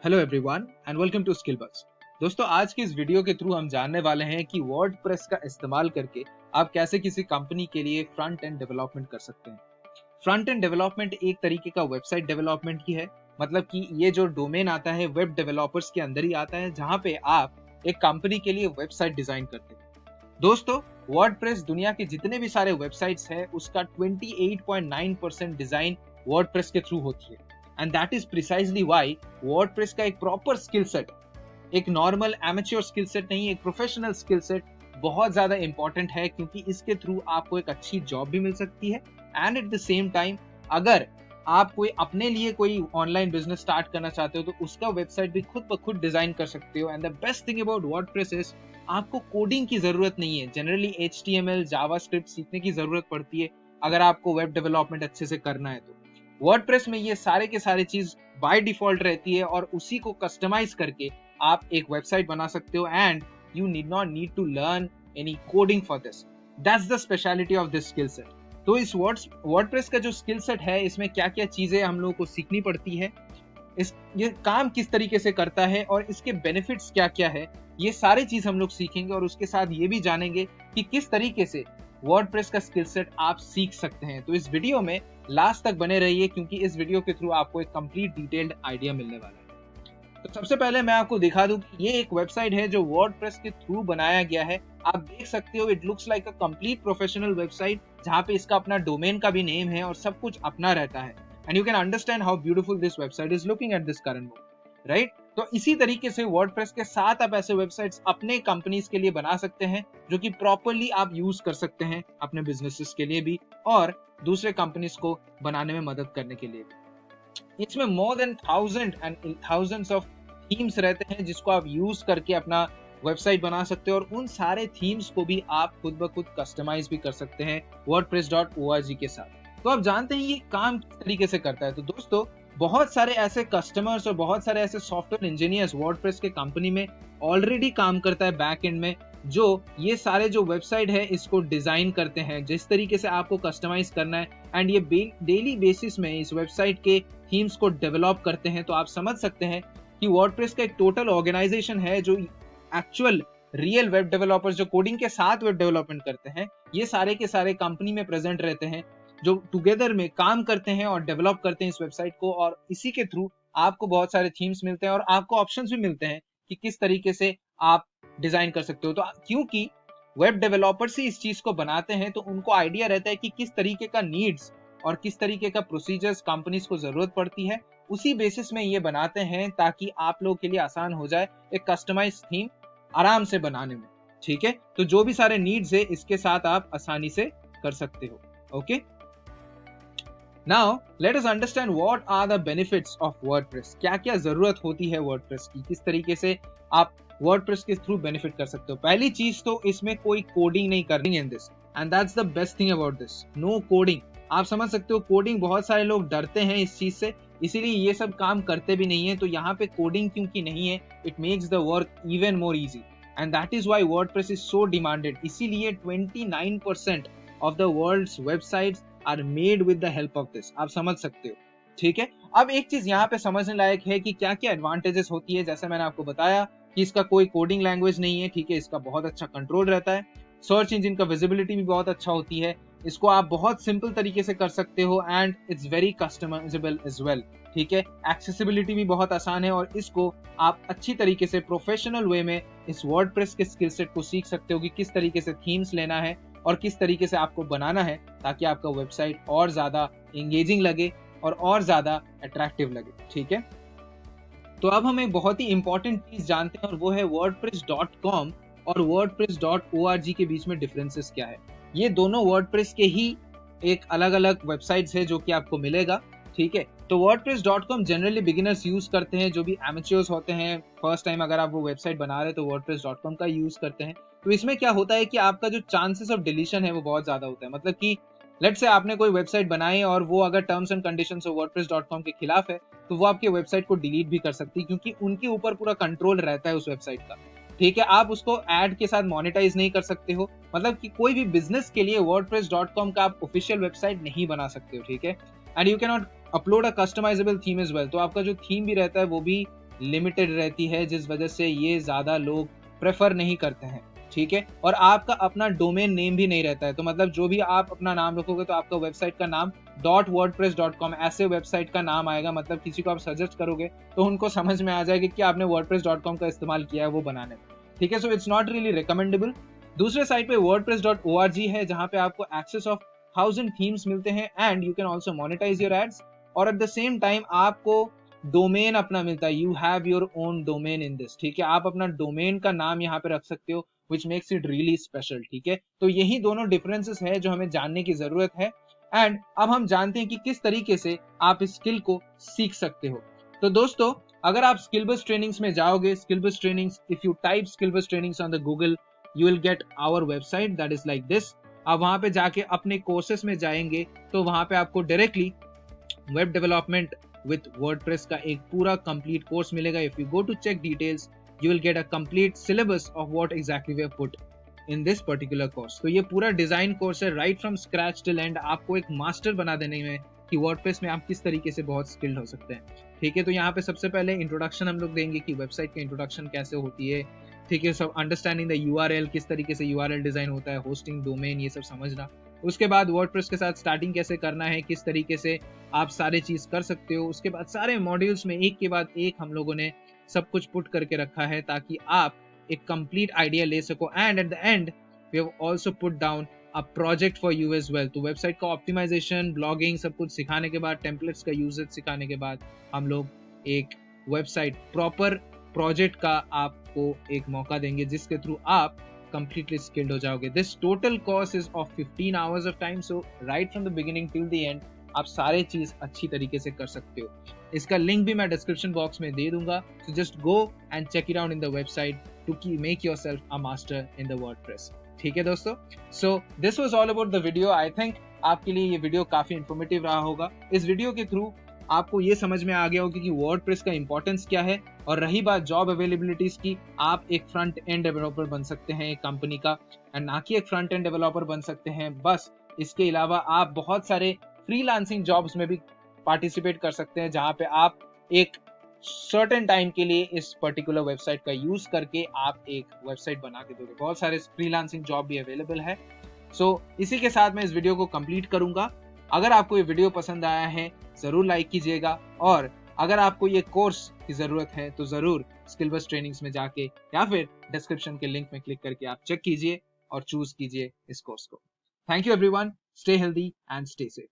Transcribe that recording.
Hello everyone and welcome to Skill Buzz. दोस्तों, आज की इस वीडियो के थ्रू हम जानने वाले हैं कि वर्डप्रेस का इस्तेमाल करके आप कैसे किसी कंपनी के लिए फ्रंट एंड डेवलपमेंट कर सकते हैं। फ्रंट एंड डेवलपमेंट एक तरीके का वेबसाइट डेवलपमेंट ही है। मतलब कि ये जो डोमेन आता है वेब डेवलपर्स के अंदर ही आता है, जहां पे आप एक कंपनी के लिए वेबसाइट डिजाइन करते हैं। दोस्तों, वर्डप्रेस दुनिया के जितने भी सारे वेबसाइट्स हैं उसका 28.9% डिजाइन वर्डप्रेस के थ्रू होती है। And that is precisely why WordPress का एक प्रॉपर स्किल सेट, एक नॉर्मल एमेच्योर स्किल सेट नहीं, एक प्रोफेशनल स्किल सेट बहुत ज्यादा इंपॉर्टेंट है, क्योंकि इसके थ्रू आपको एक अच्छी जॉब भी मिल सकती है। And at the same time, अगर आप कोई अपने लिए कोई ऑनलाइन बिजनेस स्टार्ट करना चाहते हो तो उसका वेबसाइट भी खुद ब खुद डिजाइन कर सकते हो। And the best thing about WordPress is आपको कोडिंग की जरूरत नहीं है। जनरली HTML जावास्क्रिप्ट सीखने की जरूरत पड़ती है अगर आपको वेब डेवलपमेंट अच्छे से करना है। तो वर्डप्रेस में ये सारे के सारे चीज बाय डिफॉल्ट रहती है और उसी को कस्टमाइज करके आप एक वेबसाइट बना सकते हो। And you need not need to learn any coding for this. That's the speciality of this skill set. तो इस वर्डप्रेस का जो स्किल सेट है, इसमें क्या क्या चीजें हम लोगों को सीखनी पड़ती है, ये काम किस तरीके से करता है और इसके बेनिफिट्स क्या क्या है, ये सारी चीज हम लोग सीखेंगे। और उसके साथ ये भी जानेंगे कि किस तरीके से वर्डप्रेस का स्किल सेट आप सीख सकते हैं। तो इस वीडियो में लास्ट तक बने रहिए, क्योंकि इस वीडियो के थ्रू आपको एक कंप्लीट डिटेल्ड आइडिया मिलने वाला है। तो सबसे पहले मैं आपको दिखा दूं कि ये एक वेबसाइट है जो वर्डप्रेस के थ्रू बनाया गया है। आप देख सकते हो, it looks like a complete professional website, जहां पे इसका अपना डोमेन का भी नेम है और सब कुछ अपना रहता है। And you can understand how beautiful this website is looking at this current moment, right. तो इसी तरीके से वर्डप्रेस के साथ आप ऐसे वेबसाइट्स अपने कंपनीज के लिए बना सकते हैं, जो कि प्रॉपरली आप यूज कर सकते हैं अपने बिजनेसेस के लिए भी और दूसरे कंपनीज को बनाने में मदद करने के लिए भी। इसमें more than 1000 and thousands of themes रहते हैं, जिसको आप यूज करके अपना वेबसाइट बना सकते हो। और उन सारे थीम्स को भी आप खुद ब खुद कस्टमाइज भी कर सकते हैं wordpress.org के साथ। तो आप जानते हैं ये काम किस तरीके से करता है। तो दोस्तों, बहुत सारे ऐसे कस्टमर्स और बहुत सारे ऐसे सॉफ्टवेयर इंजीनियर्स वर्डप्रेस के कंपनी में ऑलरेडी काम करता है बैक एंड में, जो ये सारे जो वेबसाइट है इसको डिजाइन करते हैं जिस तरीके से आपको कस्टमाइज करना है। एंड ये डेली बेसिस में इस वेबसाइट के थीम्स को डेवलप करते हैं। तो आप समझ सकते हैं कि वर्डप्रेस का एक टोटल ऑर्गेनाइजेशन है जो एक्चुअल रियल वेब डेवलपर्स जो कोडिंग के साथ वेब डेवलपमेंट करते हैं, ये सारे के सारे कंपनी में प्रेजेंट रहते हैं, जो टुगेदर में काम करते हैं और डेवलप करते हैं इस वेबसाइट को। और इसी के थ्रू आपको बहुत सारे थीम्स मिलते हैं और आपको ऑप्शंस भी मिलते हैं कि किस तरीके से आप डिजाइन कर सकते हो। तो क्योंकि वेब डेवलपर्स ही इस चीज को बनाते हैं, तो उनको आइडिया रहता है कि किस तरीके का नीड्स और किस तरीके का प्रोसीजर्स कंपनीज को जरूरत पड़ती है। उसी बेसिस में ये बनाते हैं ताकि आप लोगों के लिए आसान हो जाए एक कस्टमाइज थीम आराम से बनाने में। ठीक है, तो जो भी सारे नीड्स है इसके साथ आप आसानी से कर सकते हो। Okay, now let us understand what are the benefits of WordPress. क्या क्या जरूरत होती है वर्डप्रेस की, किस तरीके से आप वर्डप्रेस के थ्रू बेनिफिट कर सकते हो। पहली चीज तो इसमें कोई कोडिंग नहीं करनी है this, and that's the best thing about this, no coding. आप समझ सकते हो, कोडिंग बहुत सारे लोग डरते हैं इस चीज से, इसीलिए ये सब काम करते भी नहीं है। तो यहाँ पे कोडिंग क्योंकि नहीं है, it makes the work even more easy, and that is why WordPress is so demanded. इसीलिए 29% of the world's websites are made with the help of this. आप समझ सकते हो, ठीक है। अब एक चीज यहाँ पे समझने लायक है कि क्या क्या एडवांटेजेस होती है। जैसे मैंने आपको बताया कि इसका कोई कोडिंग लैंग्वेज नहीं है, ठीक है, इसका बहुत अच्छा कंट्रोल रहता है, सर्च इंजन का विजिबिलिटी भी बहुत अच्छा होती है, इसको आप बहुत सिंपल तरीके से कर सकते हो, and it's very customizable as well, ठीक है। एक्सेसिबिलिटी भी बहुत आसान है और इसको आप अच्छी तरीके से प्रोफेशनल वे में इस वर्डप्रेस के स्किल सेट को सीख सकते हो कि किस तरीके से थीम्स लेना है और किस तरीके से आपको बनाना है ताकि आपका वेबसाइट और ज्यादा एंगेजिंग लगे और ज्यादा अट्रैक्टिव लगे, ठीक है। तो अब हम एक बहुत ही इंपॉर्टेंट चीज जानते हैं और वो है wordpress.com और wordpress.org के बीच में डिफरेंसेस क्या है। ये दोनों वर्डप्रेस के ही एक अलग अलग वेबसाइट्स है जो कि आपको मिलेगा, ठीक है। तो wordpress.com जनरली बिगिनर्स यूज करते हैं, जो भी एमेच्योर्स होते हैं, फर्स्ट टाइम अगर आप वो वेबसाइट बना रहे हैं तो wordpress.com का यूज करते हैं। तो इसमें क्या होता है कि आपका जो चांसेस ऑफ डिलीशन है वो बहुत ज्यादा होता है। मतलब कि लेट से आपने कोई वेबसाइट बनाई और वो अगर terms and conditions of wordpress.com के खिलाफ है, तो वो आपके वेबसाइट को डिलीट भी कर सकती है, क्योंकि उनके ऊपर पूरा कंट्रोल रहता है उस वेबसाइट का, ठीक है। आप उसको एड के साथ मोनेटाइज नहीं कर सकते हो, मतलब कि कोई भी बिजनेस के लिए wordpress.com का आप ऑफिशियल वेबसाइट नहीं बना सकते हो, ठीक है। And you can not upload a customizable theme as well. तो आपका जो थीम भी रहता है वो भी लिमिटेड रहती है, जिस वजह से ये ज्यादा लोग प्रेफर नहीं करते हैं, ठीक है। और आपका अपना डोमेन नेम भी नहीं रहता है, तो मतलब जो भी आप अपना नाम रखोगे तो आपका वेबसाइट का नाम .wordpress.com ऐसे वेबसाइट का नाम आएगा, मतलब किसी को आप सजेस्ट करोगे तो उनको समझ में आ जाएगा कि आपने wordpress.com का इस्तेमाल किया है वो बनाने में, ठीक है। So it's not really recommendable. दूसरे साइट पे wordpress.org है, जहां पे आपको एक्सेस ऑफ 1000 थीम्स मिलते हैं and you can also monetize your ads, और एट द सेम टाइम आपको डोमेन अपना मिलता है। You have your own domain in this, ठीक है। आप अपना डोमेन का नाम यहाँ पे रख सकते हो, which makes it really special, ठीक है। तो यही दोनों डिफरेंसेस है जो हमें जानने की जरूरत है। एंड अब हम जानते हैं कि किस तरीके से आप इस स्किल को सीख सकते हो। तो दोस्तों, अगर आप स्किलबस ट्रेनिंग्स में जाओगे, Skillbus trainings, if you type Skillbus trainings on the Google, you will get our website that is like this. आप वहां पे जाके अपने कोर्सेस में जाएंगे तो वहां पे आपको directly web development with WordPress का एक पूरा कंप्लीट कोर्स मिलेगा। If you go to check details, you will get a complete syllabus of what exactly we have put in this particular course. तो ये पूरा डिजाइन कोर्स है, right from scratch till end, आपको एक master बना देने में कि वर्डप्रेस में आप किस तरीके से बहुत स्किल्ड हो सकते हैं, ठीक है। तो यहाँ पे सबसे पहले इंट्रोडक्शन हम लोग देंगे कि वेबसाइट की इंट्रोडक्शन कैसे होती है, ठीक है। सब अंडरस्टैंडिंग द यूआरएल, किस तरीके से यूआरएल डिजाइन होता है, होस्टिंग, डोमेन, ये सब समझना। उसके बाद वर्डप्रेस के साथ स्टार्टिंग कैसे करना है, किस तरीके से आप सारे चीज कर सकते हो। उसके बाद सारे मॉड्यूल्स में एक के बाद एक हम लोगों ने सब कुछ पुट करके रखा है ताकि आप एक कंप्लीट आइडिया ले सको। And at the end we have also put down a project for you as well. तो वेबसाइट का ऑप्टिमाइजेशन, ब्लॉगिंग, सब कुछ सिखाने के बाद, टेम्पलेट्स का यूजेज सिखाने के बाद हम लोग एक वेबसाइट प्रॉपर प्रोजेक्ट का आपको एक मौका देंगे जिसके थ्रू आप completely skilled हो जाओगे। This total course is of 15 hours of time, so right from the beginning till the end आप सारे चीज अच्छी तरीके से कर सकते हो। इसका लिंक भी मैं डिस्क्रिप्शन बॉक्स में दे दूंगा, so just go and check it out in the website to make yourself a master in the WordPress, ठीक है दोस्तों। So this was all about the video. I think आपके लिए ये वीडियो काफी इंफॉर्मेटिव रहा होगा। इस वीडियो के थ्रू आपको ये समझ में आ गया होगा कि वर्डप्रेस का इंपॉर्टेंस क्या है। और रही बात जॉब अवेलेबिलिटीज की, आप एक फ्रंट एंड डेवलपर बन सकते हैं एक कंपनी का, एंड ना कि एक फ्रंट एंड डेवलपर बन सकते हैं बस। इसके अलावा आप बहुत सारे फ्रीलांसिंग जॉब्स में भी पार्टिसिपेट कर सकते हैं, जहां पे आप एक सर्टेन टाइम के लिए इस पर्टिकुलर वेबसाइट का यूज करके आप एक वेबसाइट बना के दोगे। बहुत सारे फ्रीलांसिंग जॉब भी अवेलेबल है। सो इसी के साथ मैं इस वीडियो को कंप्लीट करूंगा। अगर आपको ये वीडियो पसंद आया है जरूर लाइक कीजिएगा, और अगर आपको ये कोर्स की जरूरत है तो जरूर स्किलबस ट्रेनिंग्स में जाके या फिर डिस्क्रिप्शन के लिंक में क्लिक करके आप चेक कीजिए और चूज कीजिए इस कोर्स को। Thank you everyone, stay healthy and stay safe.